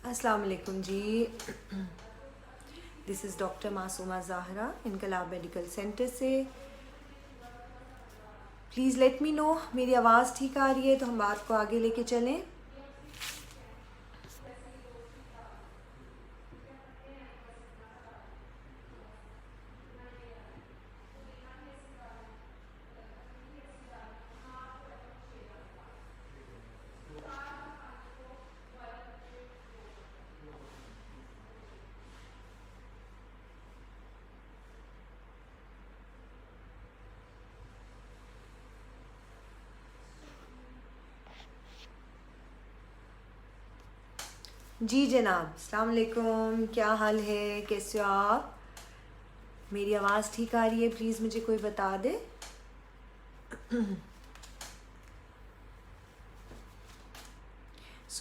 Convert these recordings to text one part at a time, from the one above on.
अस्सलाम वालेकुम जी। This is doctor Masuma Zahra इनकलाब मेडिकल सेंटर से। प्लीज़ लेट मी नो मेरी आवाज़ ठीक आ रही है तो हम बात को आगे लेके चलें। जी जनाब, अस्सलाम वालेकुम। क्या हाल है, कैसे हो आप? मेरी आवाज़ ठीक आ रही है? प्लीज़ मुझे कोई बता दे।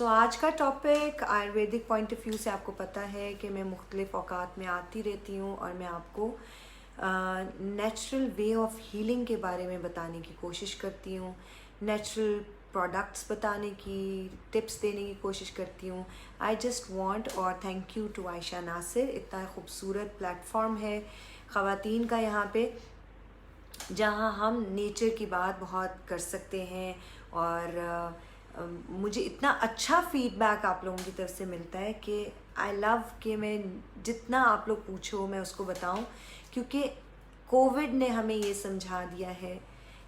आज का topic Ayurvedic point of view से आपको पता है कि मैं मुख्तलिफ औकात में आती रहती हूँ और मैं आपको नेचुरल वे ऑफ हीलिंग के बारे में बताने की कोशिश करती हूँ, नेचुरल प्रोडक्ट्स बताने की, टिप्स देने की कोशिश करती हूँ। आई जस्ट वांट और thank you to Ayesha Nasir, इतना खूबसूरत प्लेटफॉर्म है ख़वातीन का यहाँ पे, जहाँ हम नेचर की बात बहुत कर सकते हैं। और मुझे इतना अच्छा फीडबैक आप लोगों की तरफ से मिलता है कि आई लव कि मैं जितना आप लोग पूछो मैं उसको बताऊं, क्योंकि कोविड ने हमें ये समझा दिया है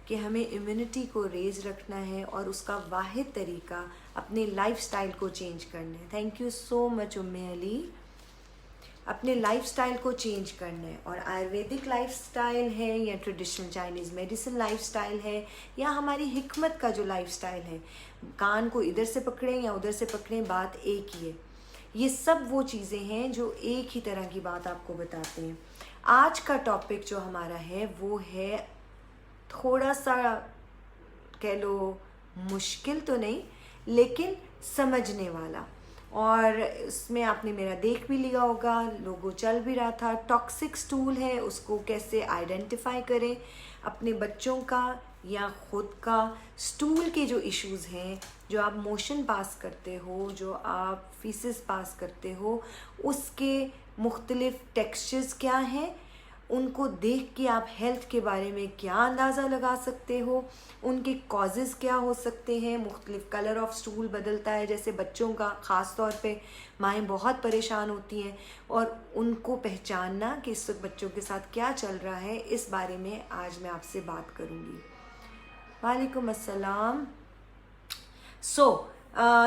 कि हमें इम्यूनिटी को रेज रखना है और उसका वाहिद तरीका अपने लाइफस्टाइल को चेंज करना है। थैंक यू सो मच उम्मे अली। अपने लाइफस्टाइल को चेंज करना है, और आयुर्वेदिक लाइफस्टाइल है या ट्रेडिशनल चाइनीज़ मेडिसिन लाइफस्टाइल है या हमारी हिकमत का जो लाइफस्टाइल है, कान को इधर से पकड़ें या उधर से पकड़ें, बात एक ही है। ये सब वो चीज़ें हैं जो एक ही तरह की बात आपको बताते हैं। आज का टॉपिक जो हमारा है वो है थोड़ा सा, कह लो मुश्किल तो नहीं लेकिन समझने वाला, और इसमें आपने मेरा देख भी लिया होगा, लोगो चल भी रहा था। टॉक्सिक स्टूल है, उसको कैसे आइडेंटिफाई करें, अपने बच्चों का या ख़ुद का स्टूल के जो इश्यूज़ हैं, जो आप मोशन पास करते हो, जो आप फीसेस पास करते हो, उसके मुख्तलिफ टेक्सचर्स क्या हैं, उनको देख के आप हेल्थ के बारे में क्या अंदाज़ा लगा सकते हो, उनके कॉजेज़ क्या हो सकते हैं। मुख्तलिफ कलर ऑफ स्टूल बदलता है, जैसे बच्चों का ख़ास तौर पे माएँ बहुत परेशान होती हैं, और उनको पहचानना कि इस वक्त बच्चों के साथ क्या चल रहा है, इस बारे में आज मैं आपसे बात करूँगी। वालेकुम अस्सलाम।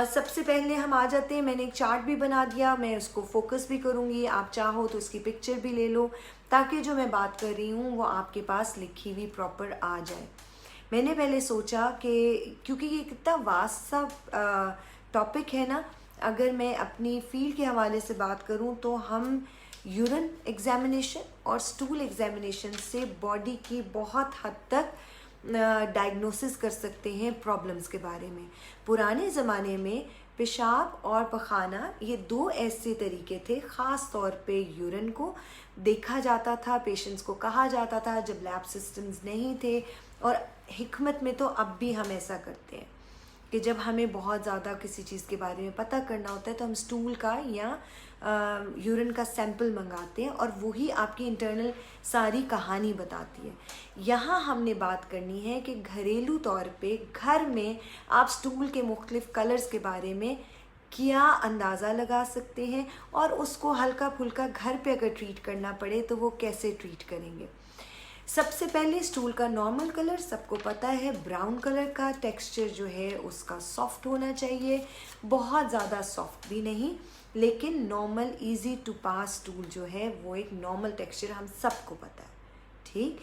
सबसे पहले हम आ जाते हैं, मैंने एक चार्ट भी बना दिया, मैं उसको फोकस भी करूँगी, आप चाहो तो उसकी पिक्चर भी ले लो ताकि जो मैं बात कर रही हूँ वो आपके पास लिखी हुई प्रॉपर आ जाए। मैंने पहले सोचा कि क्योंकि ये कितना वास्ट सा टॉपिक है ना, अगर मैं अपनी फील्ड के हवाले से बात करूँ तो हम यूरिन एग्जामिनेशन और स्टूल एग्जामिनेशन से बॉडी की बहुत हद तक डायग्नोसिस कर सकते हैं प्रॉब्लम्स के बारे में। पुराने ज़माने में पेशाब और पखाना ये दो ऐसे तरीके थे, ख़ास तौर पे यूरिन को देखा जाता था, पेशेंट्स को कहा जाता था जब लैब सिस्टम्स नहीं थे। और हिकमत में तो अब भी हम ऐसा करते हैं कि जब हमें बहुत ज़्यादा किसी चीज़ के बारे में पता करना होता है तो हम स्टूल का या यूरिन का सैंपल मंगाते हैं, और वही आपकी इंटरनल सारी कहानी बताती है। यहाँ हमने बात करनी है कि घरेलू तौर पे घर में आप स्टूल के मुख्तलिफ कलर्स के बारे में क्या अंदाज़ा लगा सकते हैं, और उसको हल्का फुल्का घर पे अगर ट्रीट करना पड़े तो वो कैसे ट्रीट करेंगे। सबसे पहले स्टूल का नॉर्मल कलर सबको पता है, ब्राउन कलर का टेक्सचर जो है उसका सॉफ्ट होना चाहिए, बहुत ज़्यादा सॉफ्ट भी नहीं, लेकिन normal easy to pass stool जो है वो एक नॉर्मल टेक्सचर हम सबको पता है। ठीक,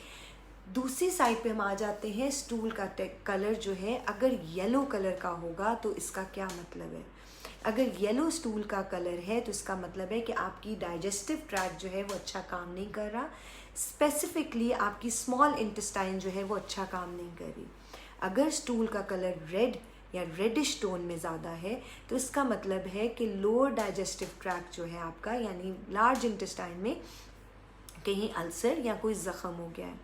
दूसरी साइड पे हम आ जाते हैं, स्टूल का कलर जो है अगर येलो कलर का होगा तो इसका क्या मतलब है। अगर येलो स्टूल का कलर है तो इसका मतलब है कि आपकी डाइजेस्टिव ट्रैक्ट जो है वो अच्छा काम नहीं कर रहा, स्पेसिफिकली आपकी स्मॉल इंटेस्टाइन जो है वो अच्छा काम नहीं कर रही। अगर स्टूल का कलर रेड या रेडिश टोन में ज़्यादा है तो इसका मतलब है कि लोअर डाइजेस्टिव ट्रैक्ट जो है आपका, यानी लार्ज इंटेस्टाइन में कहीं अल्सर या कोई ज़ख़म हो गया है।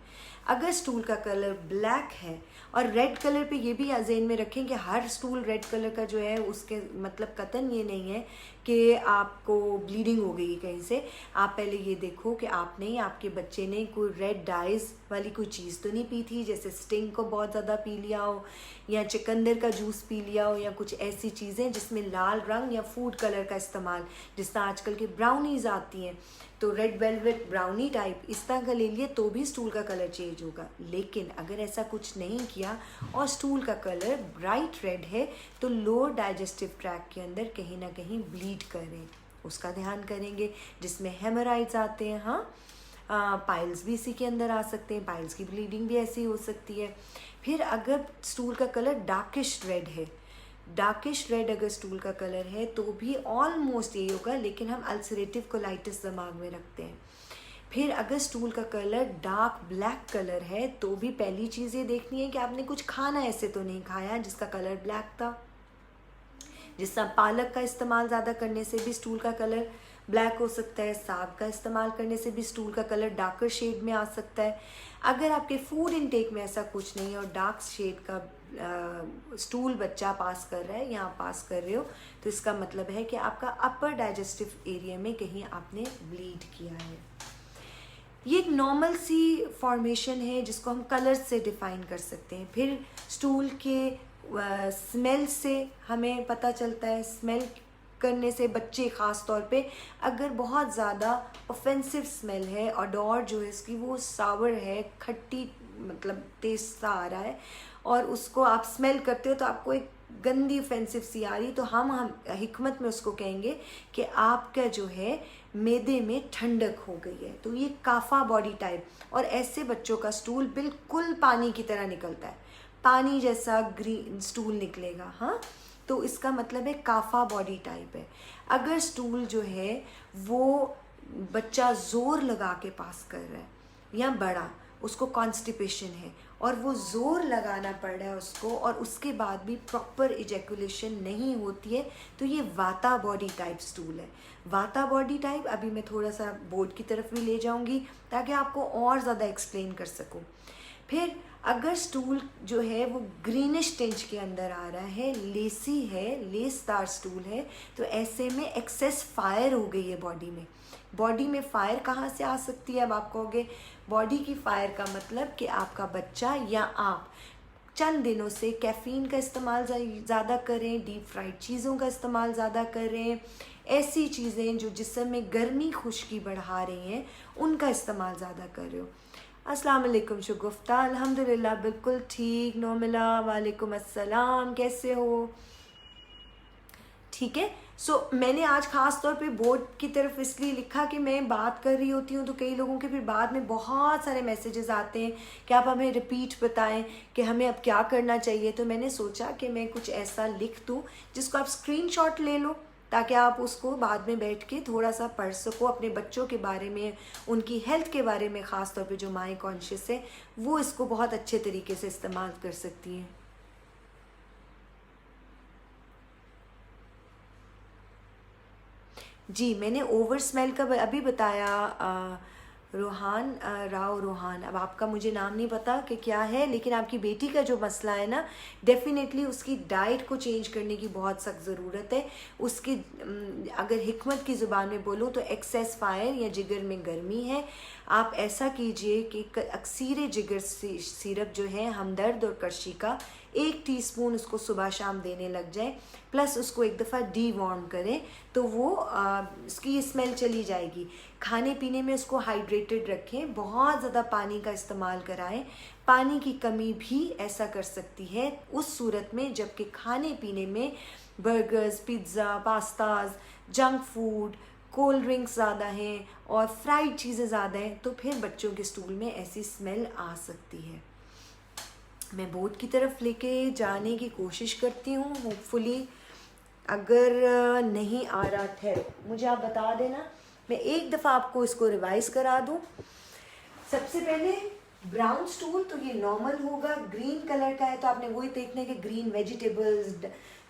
अगर स्टूल का कलर ब्लैक है, और रेड कलर पे ये भी ज़हन में रखें कि हर स्टूल रेड कलर का जो है उसके मतलब कतन ये नहीं है कि आपको ब्लीडिंग हो गई कहीं से। आप पहले ये देखो कि आपने या आपके बच्चे ने कोई रेड डाइज वाली कोई चीज़ तो नहीं पी थी, जैसे स्टिंग को बहुत ज़्यादा पी लिया हो, या चुकंदर का जूस पी लिया हो, या कुछ ऐसी चीज़ें जिसमें लाल रंग या फूड कलर का इस्तेमाल, जिस तरह आजकल की ब्राउनीज आती हैं, तो रेड वेलवेट ब्राउनी टाइप इस तरह का ले लिए तो भी स्टूल का कलर चेंज होगा। लेकिन अगर ऐसा कुछ नहीं किया और स्टूल का कलर ब्राइट रेड है तो लोअर डाइजेस्टिव ट्रैक्ट के अंदर कहीं ना कहीं ब्लीड कर रहे हैं, उसका ध्यान करेंगे, जिसमें हेमोराइड्स आते हैं। हाँ, पाइल्स भी इसी के अंदर आ सकते हैं, पाइल्स की ब्लीडिंग भी ऐसी हो सकती है। फिर अगर स्टूल का कलर डार्किश रेड है, डार्किश रेड अगर स्टूल का कलर है तो भी ऑलमोस्ट यही होगा, लेकिन हम अल्सरेटिव कोलाइटिस दिमाग में रखते हैं। फिर अगर स्टूल का कलर डार्क ब्लैक कलर है तो भी पहली चीज़ ये देखनी है कि आपने कुछ खाना ऐसे तो नहीं खाया जिसका कलर ब्लैक था। जिस तरह पालक का इस्तेमाल ज़्यादा करने से भी स्टूल का कलर ब्लैक हो सकता है, साग का इस्तेमाल करने से भी स्टूल का कलर डार्कर शेड में आ सकता है। अगर आपके फूड इनटेक में ऐसा कुछ नहीं है और डार्क शेड का स्टूल बच्चा पास कर रहा है या आप पास कर रहे हो, तो इसका मतलब है कि आपका अपर डाइजेस्टिव एरिया में कहीं आपने ब्लीड किया है। ये एक नॉर्मल सी फॉर्मेशन है जिसको हम कलर्स से डिफाइन कर सकते हैं। फिर स्टूल के स्मेल से हमें पता चलता है, स्मेल करने से बच्चे ख़ास तौर पे अगर बहुत ज़्यादा ऑफेंसिव स्मेल है, ऑडोर जो है इसकी वो सावर है, खट्टी मतलब टेस्ट सा आ रहा है, और उसको आप स्मेल करते हो तो आपको एक गंदी ऑफेंसिव सी आ रही, तो हम हिकमत में उसको कहेंगे कि आपका जो है मैदे में ठंडक हो गई है। तो ये काफ़ा बॉडी टाइप, और ऐसे बच्चों का स्टूल बिल्कुल पानी की तरह निकलता है, पानी जैसा ग्रीन स्टूल निकलेगा। हाँ, तो इसका मतलब है काफ़ा बॉडी टाइप है। अगर स्टूल जो है वो बच्चा ज़ोर लगा के पास कर रहा है या बड़ा, उसको कॉन्स्टिपेशन है और वो ज़ोर लगाना पड़ रहा है उसको, और उसके बाद भी प्रॉपर इजैकुलेशन नहीं होती है, तो ये वाता बॉडी टाइप स्टूल है। वाता बॉडी टाइप अभी मैं थोड़ा सा बोर्ड की तरफ भी ले जाऊंगी ताकि आपको और ज़्यादा एक्सप्लेन कर सकूं। फिर अगर स्टूल जो है वो ग्रीनिश टिंच के अंदर आ रहा है, लेसी है, लेसदार स्टूल है, तो ऐसे में एक्सेस फायर हो गई है बॉडी में। बॉडी में फायर कहाँ से आ सकती है? अब आप कहोगे बॉडी की फायर का मतलब कि आपका बच्चा या आप चंद दिनों से कैफ़ीन का इस्तेमाल ज़्यादा करें, डीप फ्राइड चीज़ों का इस्तेमाल ज़्यादा करें, ऐसी चीज़ें जो जिस्म में गर्मी खुश्की बढ़ा रही हैं उनका इस्तेमाल ज़्यादा कर रहे हो। अस्सलाम वालेकुम शुगुफ्ता, अल्हम्दुलिल्लाह बिल्कुल ठीक। नोमिला वालेकुम अस्सलाम, कैसे हो? ठीक है। सो मैंने आज ख़ास तौर पे बोर्ड की तरफ इसलिए लिखा कि मैं बात कर रही होती हूँ तो कई लोगों के फिर बाद में बहुत सारे मैसेजेस आते हैं कि आप हमें रिपीट बताएं कि हमें अब क्या करना चाहिए। तो मैंने सोचा कि मैं कुछ ऐसा लिख दूँ जिसको आप स्क्रीनशॉट ले लो ताकि आप उसको बाद में बैठ के थोड़ा सा पढ़ सको, अपने बच्चों के बारे में, उनकी हेल्थ के बारे में, ख़ास तौर पे जो माँ कॉन्शियस है वो इसको बहुत अच्छे तरीके से इस्तेमाल कर सकती हैं। जी, मैंने ओवर स्मेल का अभी बताया। रोहान राव रोहान, अब आपका मुझे नाम नहीं पता कि क्या है, लेकिन आपकी बेटी का जो मसला है ना, डेफिनेटली उसकी डाइट को चेंज करने की बहुत सख्त ज़रूरत है। उसकी अगर हिकमत की ज़ुबान में बोलूँ तो एक्सेस फायर या जिगर में गर्मी है। आप ऐसा कीजिए कि अक्सीर जिगर सिरप जो है हमदर्द और करशी का 1 टीस्पून उसको सुबह शाम देने लग जाए, प्लस उसको एक दफ़ा डी वार्म करें तो वो उसकी स्मेल चली जाएगी। खाने पीने में उसको हाइड्रेटेड रखें, बहुत ज़्यादा पानी का इस्तेमाल कराएं। पानी की कमी भी ऐसा कर सकती है उस सूरत में जबकि खाने पीने में burgers, pizza, pastas, junk food, cold drinks ज़्यादा हैं और फ्राइड चीज़ें ज़्यादा हैं, तो फिर बच्चों के स्टूल में ऐसी स्मेल आ सकती है। मैं बोर्ड की तरफ लेके जाने की कोशिश करती हूँ, होपफुली अगर नहीं आ रहा ठहरो मुझे आप बता देना, मैं एक दफ़ा आपको इसको रिवाइज़ करा दूँ। सबसे पहले ब्राउन स्टूल तो ये नॉर्मल होगा, ग्रीन कलर का है तो आपने वही देखना है कि ग्रीन वेजिटेबल्स,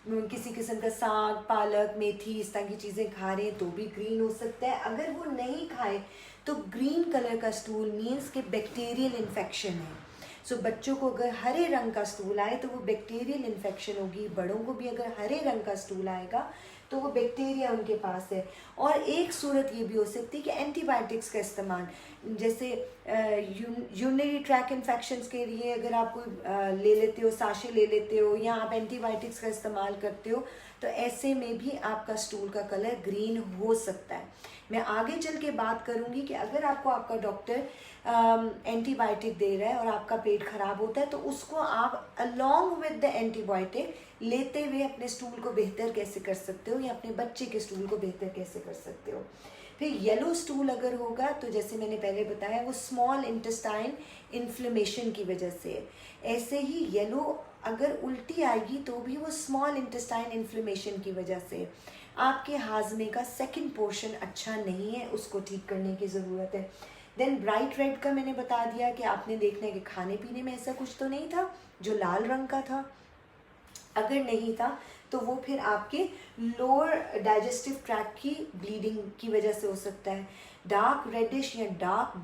किसी किस्म का साग, पालक, मेथी, इस तरह की चीज़ें खा रहे हैं तो भी ग्रीन हो सकता है। अगर वो नहीं खाए तो ग्रीन कलर का स्टूल मीन्स कि बैक्टीरियल इन्फेक्शन है। सो बच्चों को अगर हरे रंग का स्टूल आए तो वो बैक्टीरियल इन्फेक्शन होगी। बड़ों को भी अगर हरे रंग का स्टूल आएगा तो वो बैक्टीरिया उनके पास है। और एक सूरत ये भी हो सकती है कि एंटीबायोटिक्स का इस्तेमाल, जैसे यूरिनरी ट्रैक इन्फेक्शंस के लिए अगर आप कोई ले लेते हो, साशे ले लेते हो, या आप एंटीबायोटिक्स का इस्तेमाल करते हो, तो ऐसे में भी आपका स्टूल का कलर ग्रीन हो सकता है। मैं आगे चल के बात करूंगी कि अगर आपको आपका डॉक्टर एंटीबायोटिक दे रहा है और आपका पेट खराब होता है तो उसको आप अलोंग विद द एंटीबायोटिक लेते हुए अपने स्टूल को बेहतर कैसे कर सकते हो, या अपने बच्चे के स्टूल को बेहतर कैसे कर सकते हो। फिर येलो स्टूल अगर होगा तो जैसे मैंने पहले बताया वो स्मॉल इंटेस्टाइन इन्फ्लेमेशन की वजह से है। ऐसे ही येलो अगर उल्टी आएगी तो भी वो स्मॉल इंटेस्टाइन इन्फ्लेमेशन की वजह से। आपके हाजमे का सेकंड पोर्शन अच्छा नहीं है, उसको ठीक करने की ज़रूरत है। देन ब्राइट रेड का मैंने बता दिया कि आपने देखना है कि खाने पीने में ऐसा कुछ तो नहीं था जो लाल रंग का था। अगर नहीं था तो वो फिर आपके लोअर डाइजेस्टिव ट्रैक की ब्लीडिंग की वजह से हो सकता है। डार्क रेडिश या डार्क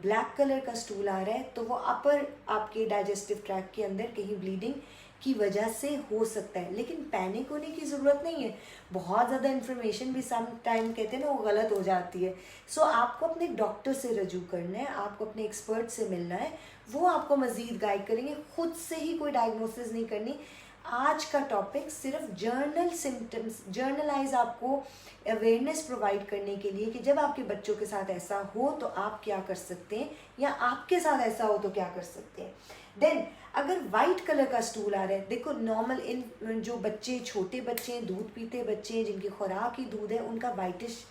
ब्लैक कलर का स्टूल आ रहा है तो वो अपर आपके डाइजेस्टिव ट्रैक के अंदर कहीं ब्लीडिंग की वजह से हो सकता है। लेकिन पैनिक होने की ज़रूरत नहीं है। बहुत ज़्यादा इन्फॉर्मेशन भी सम टाइम कहते हैं ना वो गलत हो जाती है। सो आपको अपने डॉक्टर से रजू करना है, आपको अपने एक्सपर्ट से मिलना है, वो आपको मज़ीद गाइड करेंगे। खुद से ही कोई डायग्नोसिस नहीं करनी। आज का टॉपिक सिर्फ जर्नल सिम्टम्स, जर्नलाइज आपको अवेयरनेस प्रोवाइड करने के लिए कि जब आपके बच्चों के साथ ऐसा हो तो आप क्या कर सकते हैं, या आपके साथ ऐसा हो तो क्या कर सकते हैं। देन अगर वाइट कलर का स्टूल आ रहा है, देखो नॉर्मल इन जो बच्चे, छोटे बच्चे, दूध पीते बच्चे हैं जिनकी खुराक ही दूध है, उनका वाइटिश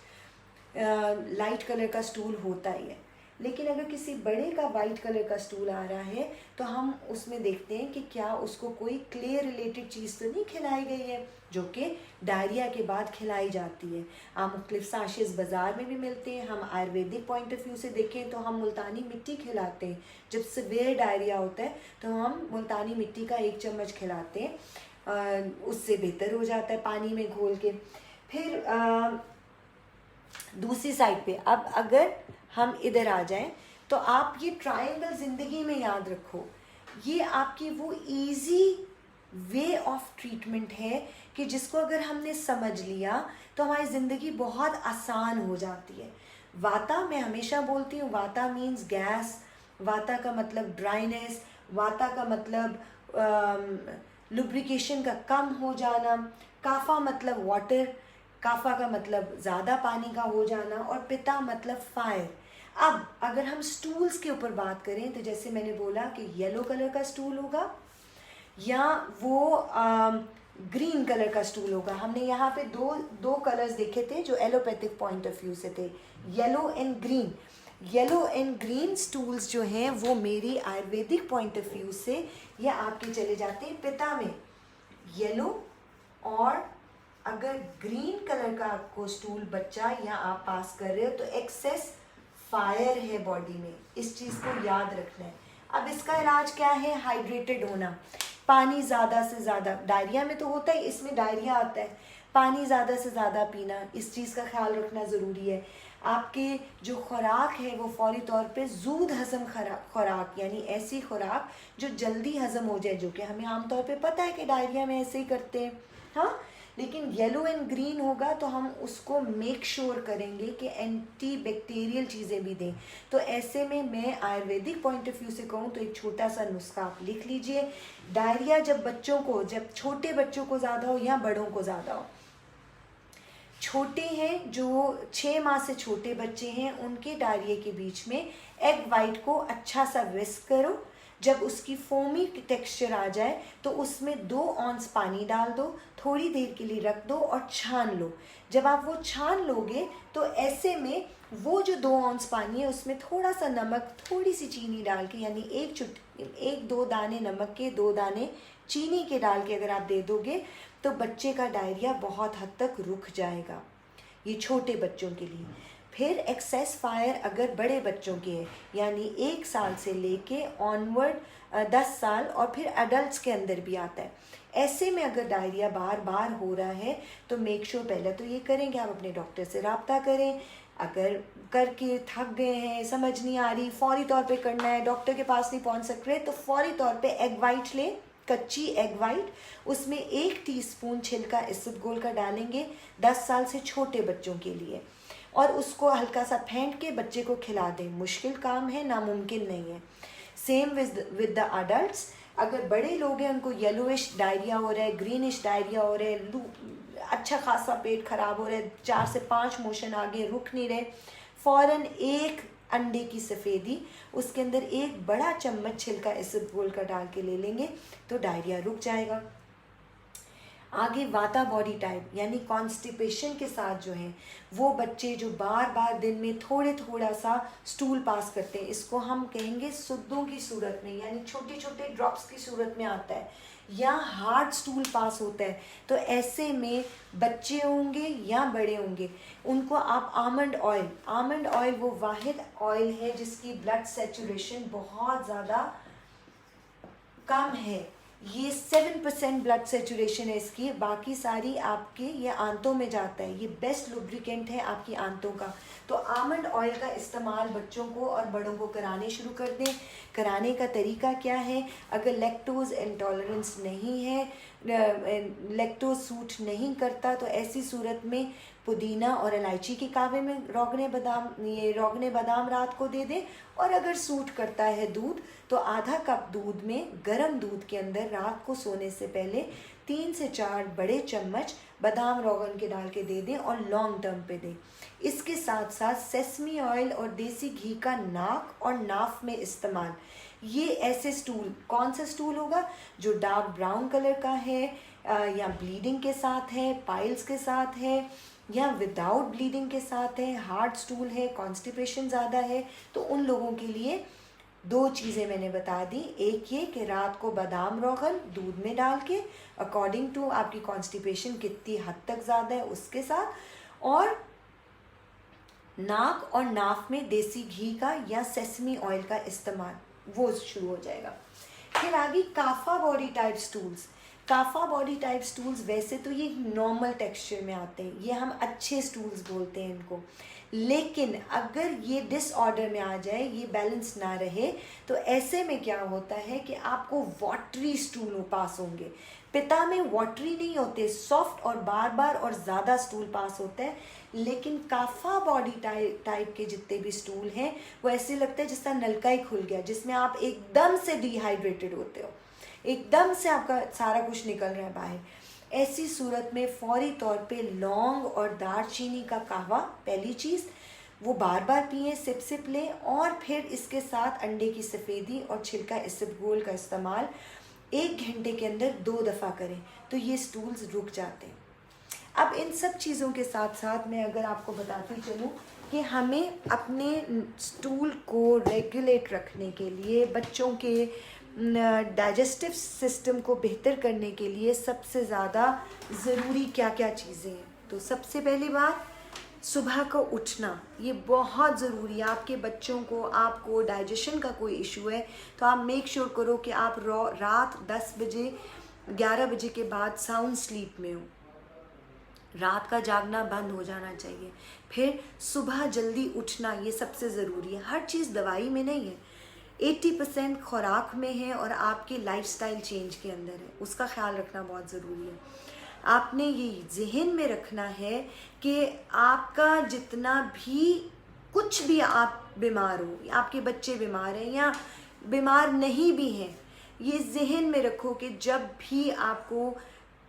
लाइट कलर का स्टूल होता ही है। लेकिन अगर किसी बड़े का वाइट कलर का स्टूल आ रहा है तो हम उसमें देखते हैं कि क्या उसको कोई क्ले रिलेटेड चीज़ तो नहीं खिलाई गई है जो कि डायरिया के बाद खिलाई जाती है। आप मुख्तलिफ साशेस बाज़ार में भी मिलते हैं। हम आयुर्वेदिक पॉइंट ऑफ व्यू से देखें तो हम मुल्तानी मिट्टी खिलाते हैं। जब सीवियर डायरिया होता है तो हम मुल्तानी मिट्टी का 1 चम्मच खिलाते हैं, उससे बेहतर हो जाता है पानी में घोल के। फिर दूसरी साइड पे अब अगर हम इधर आ जाएं तो आप ये ट्रायंगल ज़िंदगी में याद रखो, ये आपकी वो इजी वे ऑफ ट्रीटमेंट है कि जिसको अगर हमने समझ लिया तो हमारी ज़िंदगी बहुत आसान हो जाती है। वाता, मैं हमेशा बोलती हूँ, वाता मीन्स गैस, वाता का मतलब ड्राइनेस, वाता का मतलब लुब्रिकेशन का कम हो जाना, काफ़ा मतलब वाटर, काफ़ा का मतलब ज़्यादा पानी का हो जाना, और पिता मतलब फायर। अब अगर हम स्टूल्स के ऊपर बात करें तो जैसे मैंने बोला कि येलो कलर का स्टूल होगा या वो ग्रीन कलर का स्टूल होगा। हमने यहाँ पे दो कलर्स देखे थे जो एलोपैथिक पॉइंट ऑफ व्यू से थे, yellow and green. Yellow and green stools जो हैं वो मेरी आयुर्वेदिक पॉइंट ऑफ व्यू से ये आपके चले जाते हैं पिता में येलो, और अगर ग्रीन कलर का आपको स्टूल बच्चा या आप पास कर रहे हो तो एक्सेस फायर है बॉडी में, इस चीज़ को याद रखना है। अब इसका इलाज क्या है? हाइड्रेटेड होना, पानी ज़्यादा से ज़्यादा, डायरिया में तो होता है, इसमें डायरिया आता है, पानी ज़्यादा से ज़्यादा पीना, इस चीज़ का ख्याल रखना ज़रूरी है। आपके जो खुराक है वो फौरी तौर पे जूद हज़म खुराक, यानी ऐसी खुराक जो जल्दी हज़म हो जाए, जो कि हमें आमतौर पे पता है कि डायरिया में ऐसे ही करते हैं, हाँ। लेकिन येलो एंड ग्रीन होगा तो हम उसको मेक श्योर करेंगे कि एंटी बैक्टीरियल चीज़ें भी दें। तो ऐसे में मैं आयुर्वेदिक पॉइंट ऑफ व्यू से कहूँ तो एक छोटा सा नुस्खा आप लिख लीजिए। डायरिया जब छोटे बच्चों को ज़्यादा हो या बड़ों को ज़्यादा हो, छोटे हैं जो 6 माह से छोटे बच्चे हैं, उनके डायरिया के बीच में एग वाइट को अच्छा सा विस्क करो। जब उसकी फोमी टेक्सचर आ जाए तो उसमें 2 ऑंस पानी डाल दो, थोड़ी देर के लिए रख दो और छान लो। जब आप वो छान लोगे तो ऐसे में वो जो 2 ऑंस पानी है उसमें थोड़ा सा नमक, थोड़ी सी चीनी डाल के, यानी 1-2 दाने नमक के, 2 दाने चीनी के डाल के अगर आप दे दोगे तो बच्चे का डायरिया बहुत हद तक रुक जाएगा। ये छोटे बच्चों के लिए। फिर एक्सेस फायर अगर बड़े बच्चों के हैं, यानी 1 साल से लेके ऑनवर्ड 10 साल, और फिर अडल्ट्स के अंदर भी आता है। ऐसे में अगर डायरिया बार बार हो रहा है तो मेक श्योर पहले तो ये करें कि आप अपने डॉक्टर से रब्ता करें। अगर करके थक गए हैं, समझ नहीं आ रही, फौरी तौर पे करना है, डॉक्टर के पास नहीं पहुंच सक रहे, तो फौरी तौर पे एग वाइट लें, कच्ची एग वाइट, उसमें 1 टीस्पून छिलका इसबगोल का डालेंगे 10 साल से छोटे बच्चों के लिए, और उसको हल्का सा फेंट के बच्चे को खिला दें। मुश्किल काम है, नामुमकिन नहीं है। Same with the adults. अगर बड़े लोग हैं, उनको येलोइश डायरिया हो रहा है, ग्रीनिश डायरिया हो रहा है, अच्छा खासा पेट खराब हो रहा है, 4 से 5 मोशन आगे रुक नहीं रहे, फ़ौरन 1 अंडे की सफ़ेदी, उसके अंदर 1 बड़ा चम्मच छिलका इसबगोल का डाल के ले लेंगे तो डायरिया रुक जाएगा। आगे वाता बॉडी टाइप यानी कॉन्स्टिपेशन के साथ जो है वो बच्चे जो बार बार दिन में थोड़ा सा स्टूल पास करते हैं, इसको हम कहेंगे सुद्दों की सूरत में, यानी छोटे छोटे ड्रॉप्स की सूरत में आता है, या हार्ड स्टूल पास होता है। तो ऐसे में बच्चे होंगे या बड़े होंगे, उनको आप आमंड ऑयल वो वाहिद ऑयल है जिसकी ब्लड सैचुरेशन बहुत ज़्यादा कम है, ये 7% ब्लड सैचुरेशन है इसकी, बाकी सारी आपके ये आंतों में जाता है, ये बेस्ट लुब्रिकेंट है आपकी आंतों का। तो आमंड ऑयल का इस्तेमाल बच्चों को और बड़ों को कराने शुरू कर दें। कराने का तरीका क्या है? अगर लैक्टोज इंटॉलरेंस नहीं है, लैक्टोज सूट नहीं करता, तो ऐसी सूरत में पुदीना और इलायची के कावे में रोगने बादाम रात को दे दें। और अगर सूट करता है दूध तो आधा कप दूध में, गर्म दूध के अंदर रात को सोने से पहले 3 से 4 बड़े चम्मच बादाम रोगन के डाल के दे दें और लॉन्ग टर्म पे दें। इसके साथ साथ सेसमी ऑयल और देसी घी का नाक और नाफ में इस्तेमाल। ये ऐसे स्टूल, कौन सा स्टूल होगा? जो डार्क ब्राउन कलर का है, या ब्लीडिंग के साथ है, पाइल्स के साथ है, या विदाउट ब्लीडिंग के साथ है, हार्ड स्टूल है, कॉन्स्टिपेशन ज़्यादा है, तो उन लोगों के लिए 2 चीज़ें मैंने बता दी। एक ये कि रात को बादाम रोगन दूध में डाल के, अकॉर्डिंग टू आपकी कॉन्स्टिपेशन कितनी हद तक ज़्यादा है उसके साथ, और नाक और नाफ में देसी घी का या सेसमी ऑयल का इस्तेमाल, वो शुरू हो जाएगा। फिर आगे kapha body type stools. Kapha body type stools वैसे तो ये नॉर्मल टेक्सचर में आते हैं, ये हम अच्छे स्टूल्स बोलते हैं इनको, लेकिन अगर ये डिसऑर्डर में आ जाए, ये बैलेंस ना रहे, तो ऐसे में क्या होता है कि आपको वाटरी स्टूल पास होंगे। पिता में वाटरी नहीं होते, सॉफ्ट और बार बार और ज़्यादा स्टूल पास होता है, लेकिन काफा बॉडी टाइप के जितने भी स्टूल हैं वो ऐसे लगता है जिस तरह नलका ही खुल गया, जिसमें आप एकदम से डिहाइड्रेटेड होते हो, एकदम से आपका सारा कुछ निकल रहा है बाहर। ऐसी सूरत में फौरी तौर पे लौंग और दालचीनी का कहवा, पहली चीज़ वो बार बार पिए, सिप सिप लें, और फिर इसके साथ अंडे की सफ़ेदी और छिलका इसबगोल का इस्तेमाल 1 घंटे के अंदर 2 दफ़ा करें तो ये स्टूल्स रुक जाते हैं। अब इन सब चीज़ों के साथ साथ मैं अगर आपको बताती चलूँ कि हमें अपने स्टूल को रेगुलेट रखने के लिए, बच्चों के डाइजेस्टिव सिस्टम को बेहतर करने के लिए सबसे ज़्यादा ज़रूरी क्या क्या चीज़ें हैं। तो सबसे पहली बात, सुबह को उठना, ये बहुत ज़रूरी है। आपके बच्चों को, आपको डाइजेशन का कोई इशू है तो आप मेक श्योर करो कि आप रात 10 बजे 11 बजे के बाद साउंड स्लीप में हो, रात का जागना बंद हो जाना चाहिए। फिर सुबह जल्दी उठना, ये सबसे ज़रूरी है। हर चीज़ दवाई में नहीं है, 80% खुराक में है और आपके लाइफस्टाइल चेंज के अंदर है, उसका ख्याल रखना बहुत ज़रूरी है। आपने ये जहन में रखना है कि आपका जितना भी कुछ भी आप बीमार हो, आपके बच्चे बीमार हैं या बीमार नहीं भी हैं, ये जहन में रखो कि जब भी आपको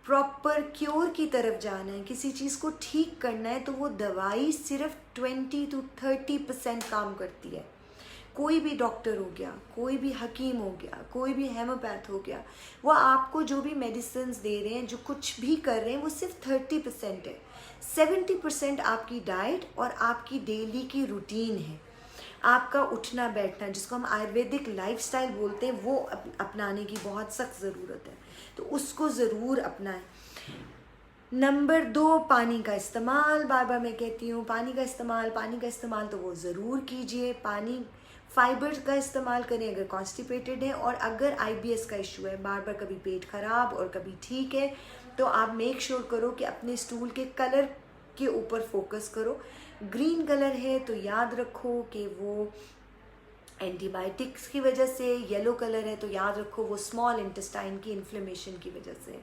प्रॉपर क्योर की तरफ जाना है, किसी चीज़ को ठीक करना है, तो वो दवाई सिर्फ 20 to 30% काम करती है। कोई भी डॉक्टर हो गया, कोई भी हकीम हो गया, कोई भी हेमोपैथ हो गया, वो आपको जो भी मेडिसिन दे रहे हैं, जो कुछ भी कर रहे हैं, वो सिर्फ 30% है। 70% आपकी डाइट और आपकी डेली की रूटीन है। आपका उठना बैठना, जिसको हम आयुर्वेदिक लाइफस्टाइल बोलते हैं, वो अपनाने की बहुत सख्त ज़रूरत है, तो उसको ज़रूर अपनाएं। नंबर 2, पानी का इस्तेमाल। बार बार मैं कहती हूँ पानी का इस्तेमाल तो वो ज़रूर कीजिए। पानी फाइबर का इस्तेमाल करें अगर कॉन्स्टिपेटेड है, और अगर IBS का इशू है, बार बार कभी पेट खराब और कभी ठीक है, तो आप मेक श्योर करो कि अपने स्टूल के कलर के ऊपर फोकस करो। ग्रीन कलर है तो याद रखो कि वो एंटीबायोटिक्स की वजह से, येलो कलर है तो याद रखो वो स्मॉल इंटेस्टाइन की इन्फ्लेमेशन की वजह से।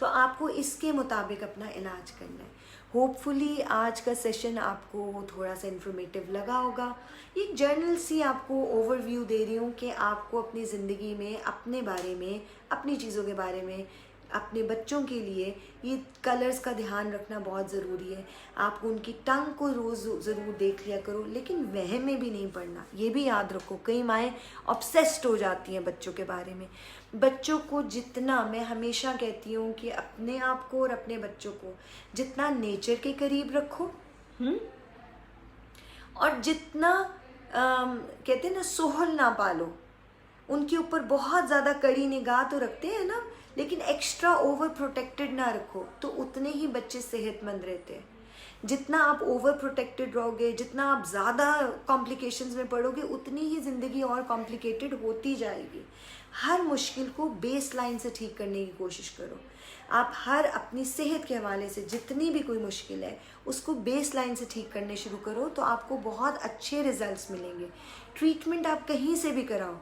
तो आपको इसके मुताबिक अपना इलाज करना है। होपफुली आज का सेशन आपको थोड़ा सा इन्फॉर्मेटिव लगा होगा। एक जर्नल सी आपको ओवरव्यू दे रही हूँ कि आपको अपनी ज़िंदगी में, अपने बारे में, अपनी चीज़ों के बारे में, अपने बच्चों के लिए ये कलर्स का ध्यान रखना बहुत ज़रूरी है। आपको उनकी टंग को रोज़ ज़रूर देख लिया करो, लेकिन वह में भी नहीं पड़ना, ये भी याद रखो। कई माएँ ऑब्सेस्ड हो जाती हैं बच्चों के बारे में। बच्चों को जितना, मैं हमेशा कहती हूँ कि अपने आप को और अपने बच्चों को जितना नेचर के करीब रखो, और जितना कहते हैं ना, सोहल ना पालो। उनके ऊपर बहुत ज़्यादा कड़ी निगाह तो रखते हैं ना, लेकिन एक्स्ट्रा ओवर प्रोटेक्टेड ना रखो, तो उतने ही बच्चे सेहतमंद रहते हैं। जितना आप ओवर प्रोटेक्टेड रहोगे, जितना आप ज़्यादा कॉम्प्लिकेशंस में पड़ोगे, उतनी ही ज़िंदगी और कॉम्प्लिकेटेड होती जाएगी। हर मुश्किल को बेस लाइन से ठीक करने की कोशिश करो। आप हर अपनी सेहत के हवाले से जितनी भी कोई मुश्किल है उसको बेस लाइन से ठीक करने शुरू करो, तो आपको बहुत अच्छे रिजल्ट्स मिलेंगे। ट्रीटमेंट आप कहीं से भी कराओ,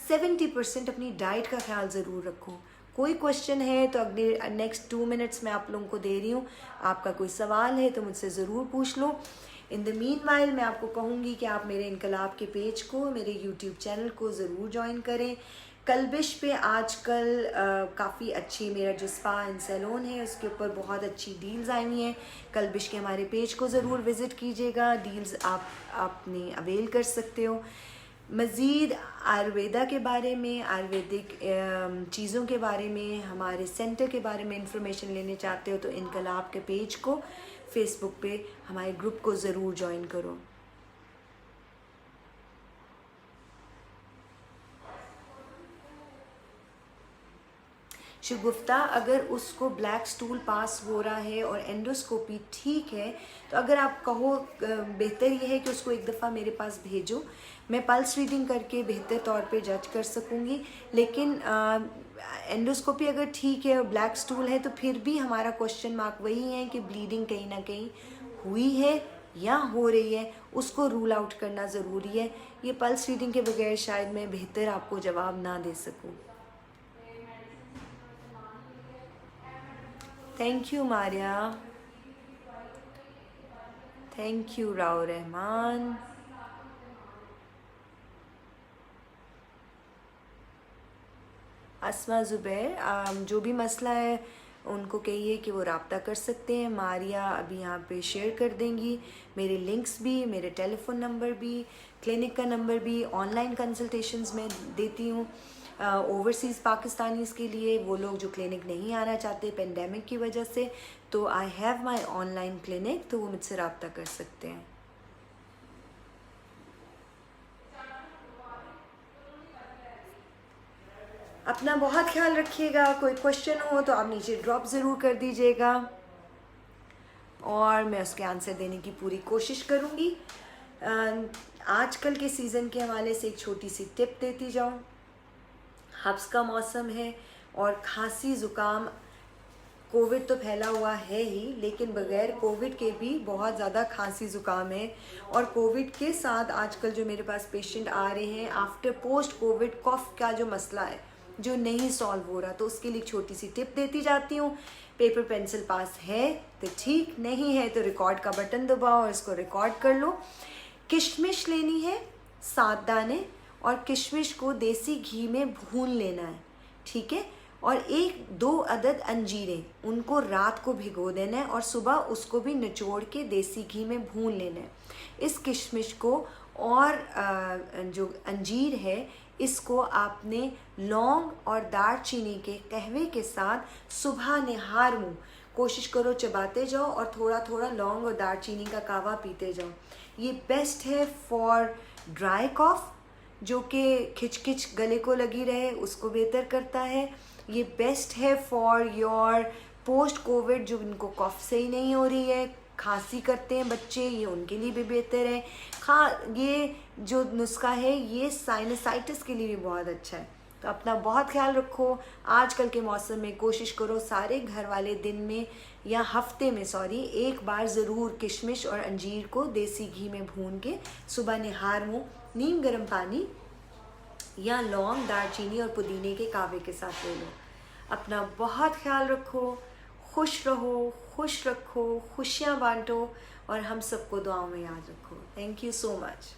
70% अपनी डाइट का ख्याल ज़रूर रखो। कोई क्वेश्चन है तो अगले नेक्स्ट 2 मिनट्स में आप लोगों को दे रही हूँ। आपका कोई सवाल है तो मुझसे ज़रूर पूछ लो। इन द मीनवाइल मैं आपको कहूँगी कि आप मेरे इनकलाब के पेज को, मेरे यूट्यूब चैनल को ज़रूर ज्वाइन करें। कलबिश पे आजकल काफ़ी अच्छी, मेरा जो स्पा एंड सैलून है उसके ऊपर बहुत अच्छी डील्स आई हुई हैं। कलबिश के हमारे पेज को ज़रूर विज़िट कीजिएगा, डील्स आप अपनी अवेल कर सकते हो। मज़ीद आयुर्वेदा के बारे में, आयुर्वेदिक चीज़ों के बारे में, हमारे सेंटर के बारे में इंफॉर्मेशन लेने चाहते हो तो इनकलाब के पेज को फेसबुक पे हमारे ग्रुप को ज़रूर ज्वाइन करो। शगुफ्ता, अगर उसको ब्लैक स्टूल पास हो रहा है और एंडोस्कोपी ठीक है, तो अगर आप कहो बेहतर ये है कि उसको एक दफ़ा मेरे पास भेजो, मैं पल्स रीडिंग करके बेहतर तौर पे जज कर सकूँगी। लेकिन एंडोस्कोपी अगर ठीक है और ब्लैक स्टूल है तो फिर भी हमारा क्वेश्चन मार्क वही है कि ब्लीडिंग कहीं ना कहीं हुई है या हो रही है, उसको रूल आउट करना ज़रूरी है। ये पल्स रीडिंग के बगैर शायद मैं बेहतर आपको जवाब ना दे सकूँ। Thank you Maria, thank you Rao Rehman. Asma Zubair, जो भी मसला है उनको कहिए कि वो रब्ता कर सकते हैं। मारिया अभी यहाँ पे शेयर कर देंगी मेरे लिंक्स भी, मेरे टेलीफोन नंबर भी, क्लिनिक का नंबर भी। ऑनलाइन कंसल्टेशंस में देती हूँ ओवरसीज़ पाकिस्तानीज़ के लिए, वो लोग जो क्लिनिक नहीं आना चाहते पेंडेमिक की वजह से, तो I have my online clinic, तो वो मुझसे रब्ता कर सकते हैं। अपना बहुत ख्याल रखिएगा। कोई क्वेश्चन हो तो आप नीचे ड्रॉप ज़रूर कर दीजिएगा और मैं उसके आंसर देने की पूरी कोशिश करूँगी। आजकल के सीज़न के हवाले से एक छोटी सी टिप देती जाऊँ। हब्स का मौसम है और खांसी ज़ुकाम, कोविड तो फैला हुआ है ही, लेकिन बग़ैर कोविड के भी बहुत ज़्यादा खांसी ज़ुकाम है। और कोविड के साथ आजकल जो मेरे पास पेशेंट आ रहे हैं आफ्टर पोस्ट कोविड कॉफ का जो मसला है जो नहीं सॉल्व हो रहा, तो उसके लिए एक छोटी सी टिप देती जाती हूँ। पेपर पेंसिल पास है तो ठीक, नहीं है तो रिकॉर्ड का बटन दबाओ और इसको रिकॉर्ड कर लो। किशमिश लेनी है 7 दाने, और किशमिश को देसी घी में भून लेना है, ठीक है। और 1-2 अदद अंजीरें, उनको रात को भिगो देना है और सुबह उसको भी निचोड़ के देसी घी में भून लेना है। इस किशमिश को और जो अंजीर है इसको आपने लौंग और दालचीनी के कहवे के साथ सुबह निहार मुँह कोशिश करो चबाते जाओ और थोड़ा थोड़ा लौंग और दालचीनी का कावा पीते जाओ। ये बेस्ट है फॉर ड्राई कॉफ, जो कि खिचखिच गले को लगी रहे उसको बेहतर करता है। ये बेस्ट है फॉर योर पोस्ट कोविड, जो इनको कॉफ से ही नहीं हो रही है, खांसी करते हैं बच्चे, ये उनके लिए भी बेहतर है। ये जो नुस्खा है ये साइनसाइटिस के लिए भी बहुत अच्छा है। तो अपना बहुत ख्याल रखो। आजकल के मौसम में कोशिश करो सारे घर वाले दिन में या हफ्ते में एक बार ज़रूर किशमिश और अंजीर को देसी घी में भून के सुबह निहार मुँह नीम गर्म पानी या लौंग, दालचीनी और पुदीने के कावे के साथ ले लो। अपना बहुत ख्याल रखो, खुश रहो, खुश रखो, खुशियाँ बांटो और हम सबको दुआओं में याद रखो। Thank you so much.